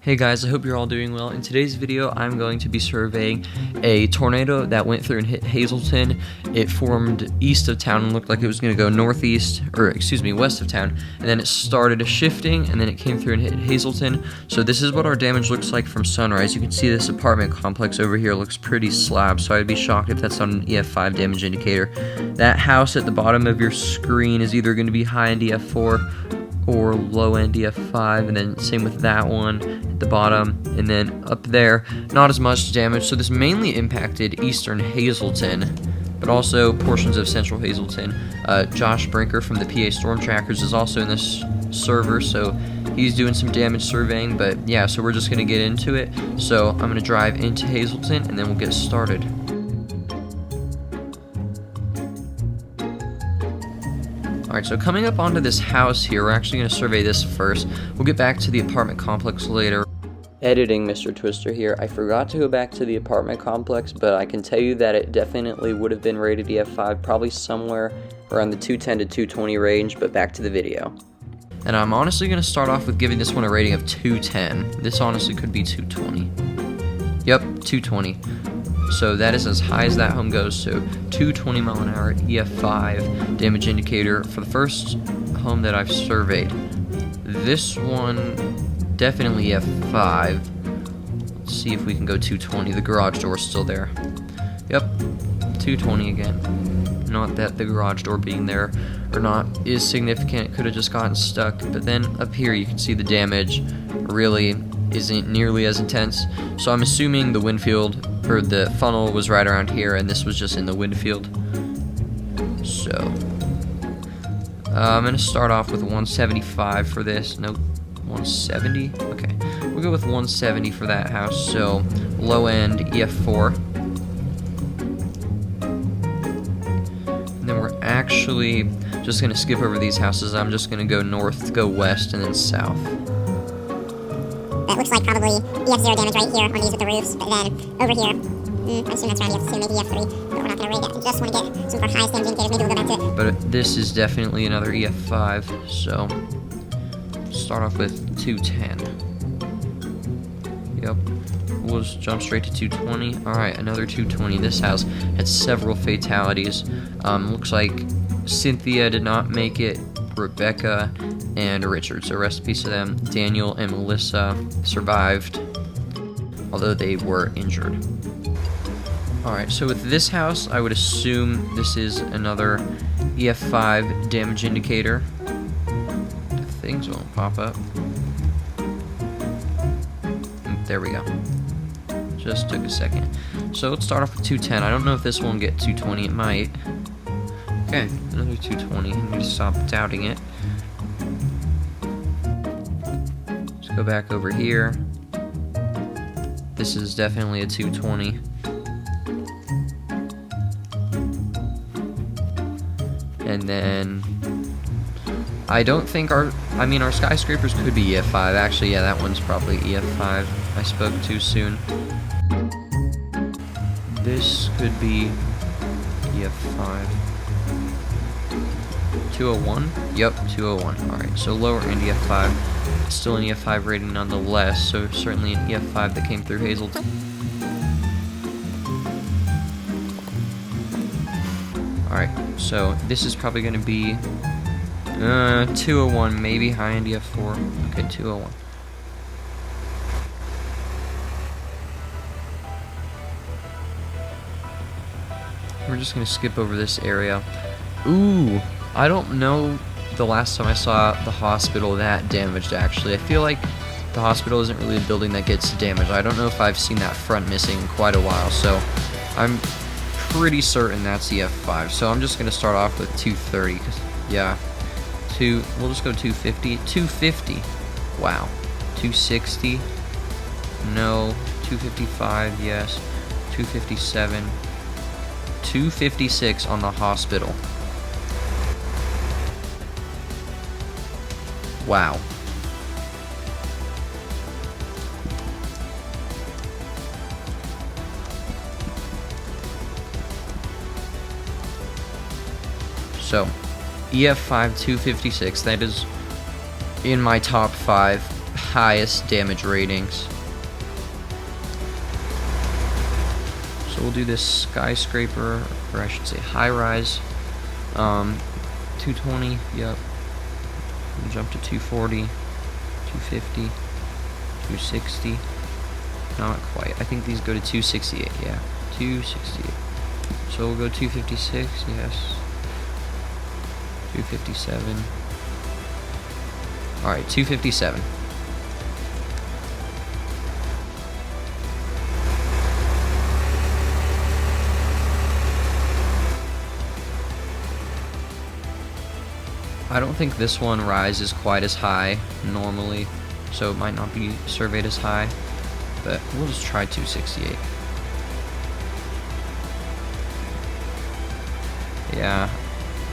Hey guys, I hope you're all doing well. In today's video, I'm going to be surveying a tornado that went through and hit Hazelton. It formed east of town and looked like it was going to go west of town, and then it started shifting, and then it came through and hit Hazelton. So this is what our damage looks like from sunrise. You can see this apartment complex over here looks pretty slab, so I'd be shocked if that's not an EF5 damage indicator. That house at the bottom of your screen is either going to be high end EF4 or low end EF5, and then same with that one at the bottom, and then up there not as much damage. So this mainly impacted eastern Hazelton, but also portions of central Hazelton. Josh Brinker from the PA Storm Trackers is also in this server, so he's doing some damage surveying. But yeah, so we're just gonna get into it. So I'm gonna drive into Hazelton and then we'll get started. Alright, so coming up onto this house here, we're actually going to survey this first. We'll get back to the apartment complex later. Editing Mr. Twister here. I forgot to go back to the apartment complex, but I can tell you that it definitely would have been rated EF5, probably somewhere around the 210 to 220 range, but back to the video. And I'm honestly going to start off with giving this one a rating of 210. This honestly could be 220. Yep, 220. So that is as high as that home goes, so 220 mile an hour EF5 damage indicator for the first home that I've surveyed. This one, definitely EF5. Let's see if we can go 220. The garage door is still there. Yep, 220 again. Not that the garage door being there or not is significant, it could have just gotten stuck, but then up here you can see the damage really isn't nearly as intense. So I'm assuming the wind field or the funnel was right around here, and this was just in the wind field. So I'm gonna start off with 175 for this. Nope, 170. Okay, we'll go with 170 for that house. So low end EF4. And then we're actually just gonna skip over these houses. I'm just gonna go north, go west, and then south. That looks like probably EF0 damage right here on these with the roofs, but then over here, I assume that's around EF2, maybe EF3, but we're not going to rate it. I just want to get some of our highest damage indicators, maybe we'll go back to it. But this is definitely another EF5, so start off with 210. Yep, we'll just jump straight to 220. Alright, another 220. This house had several fatalities. Looks like Cynthia did not make it, Rebecca and Richard, so rest in peace to them. Daniel and Melissa survived, although they were injured. Alright, so with this house, I would assume this is another EF5 damage indicator. Things won't pop up. There we go. Just took a second. So let's start off with 210. I don't know if this one will get 220. It might. Okay, another 220. I need to stop doubting it. Let's go back over here. This is definitely a 220. And then I don't think our skyscrapers could be EF5. Actually, yeah, that one's probably EF5. I spoke too soon. This could be EF5. 201? Yep, 201. Alright, so lower end EF5. Still an EF5 rating nonetheless, so certainly an EF5 that came through Hazelton. Alright, so this is probably going to be 201, maybe high end EF4. Okay, 201. We're just going to skip over this area. Ooh, I don't know the last time I saw the hospital that damaged, actually. I feel like the hospital isn't really a building that gets damaged. I don't know if I've seen that front missing in quite a while, so I'm pretty certain that's EF5. So I'm just going to start off with 230, 'cause, yeah, we'll just go 250. 250, wow. 260, no. 255, yes. 257. 256 on the hospital. Wow. So, EF5 256, that is in my top 5 highest damage ratings. So we'll do this skyscraper, or I should say high rise. 220, yep. We'll jump to 240, 250, 260. Not quite. I think these go to 268, yeah. 268. So we'll go 256, yes. 257. Alright, 257. I don't think this one rises quite as high normally, so it might not be surveyed as high, but we'll just try 268. Yeah,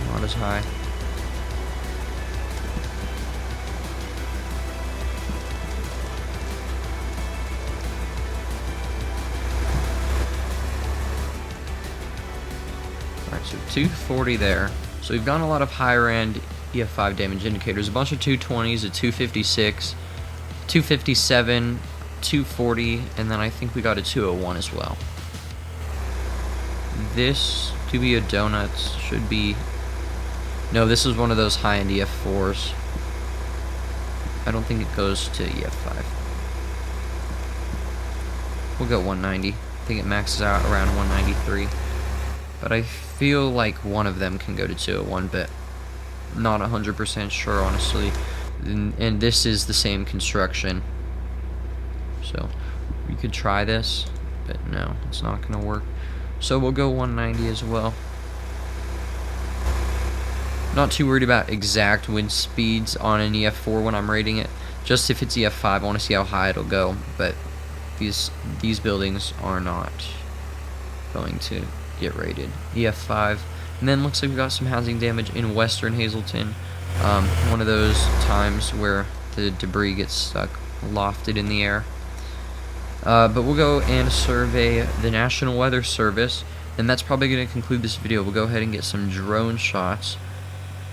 not as high. Alright, so 240 there. So we've gotten a lot of higher end EF5 damage indicators. A bunch of 220s, a 256, 257, 240, and then I think we got a 201 as well. This, to be a donut, should be... No, this is one of those high-end EF4s. I don't think it goes to EF5. We'll go 190. I think it maxes out around 193. But I feel like one of them can go to 201, but not 100% sure, honestly. And this is the same construction. So, we could try this, but no, it's not going to work. So we'll go 190 as well. Not too worried about exact wind speeds on an EF4 when I'm rating it. Just if it's EF5, I want to see how high it'll go. But these buildings are not going to get rated EF5. And then looks like we got some housing damage in Western Hazelton. One of those times where the debris gets stuck lofted in the air. But we'll go and survey the National Weather Service, and that's probably going to conclude this video. We'll go ahead and get some drone shots.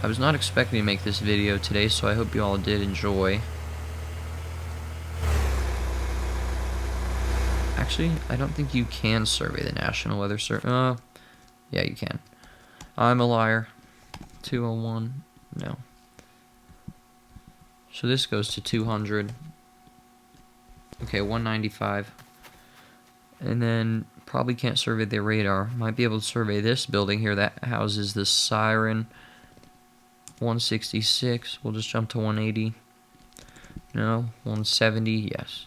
I was not expecting to make this video today, so I hope you all did enjoy. Actually, I don't think you can survey the National Weather Service. Yeah, you can. I'm a liar. 201. No. So this goes to 200. Okay, 195. And then probably can't survey the radar. Might be able to survey this building here that houses the siren. 166. We'll just jump to 180. No, 170. Yes.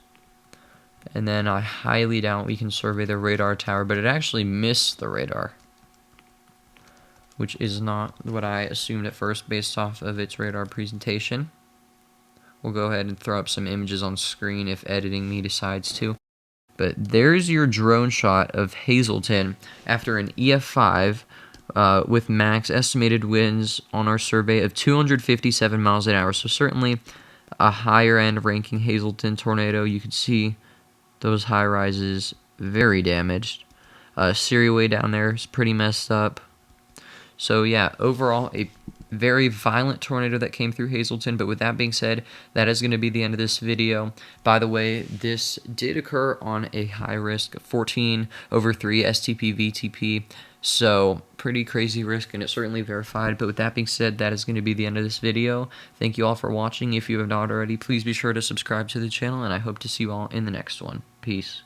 And then I highly doubt we can survey the radar tower, but it actually missed the radar, which is not what I assumed at first based off of its radar presentation. We'll go ahead and throw up some images on screen if editing me decides to. But there's your drone shot of Hazelton after an EF5 with max estimated winds on our survey of 257 miles an hour. So certainly a higher end ranking Hazelton tornado. You can see those high rises very damaged. Syria way down there is pretty messed up. So yeah, overall a very violent tornado that came through Hazelton. But with that being said, that is going to be the end of this video. By the way, this did occur on a high risk 14/3 STP VTP. So pretty crazy risk, and it's certainly verified. But with that being said, that is going to be the end of this video. Thank you all for watching. If you have not already, please be sure to subscribe to the channel, and I hope to see you all in the next one. Peace.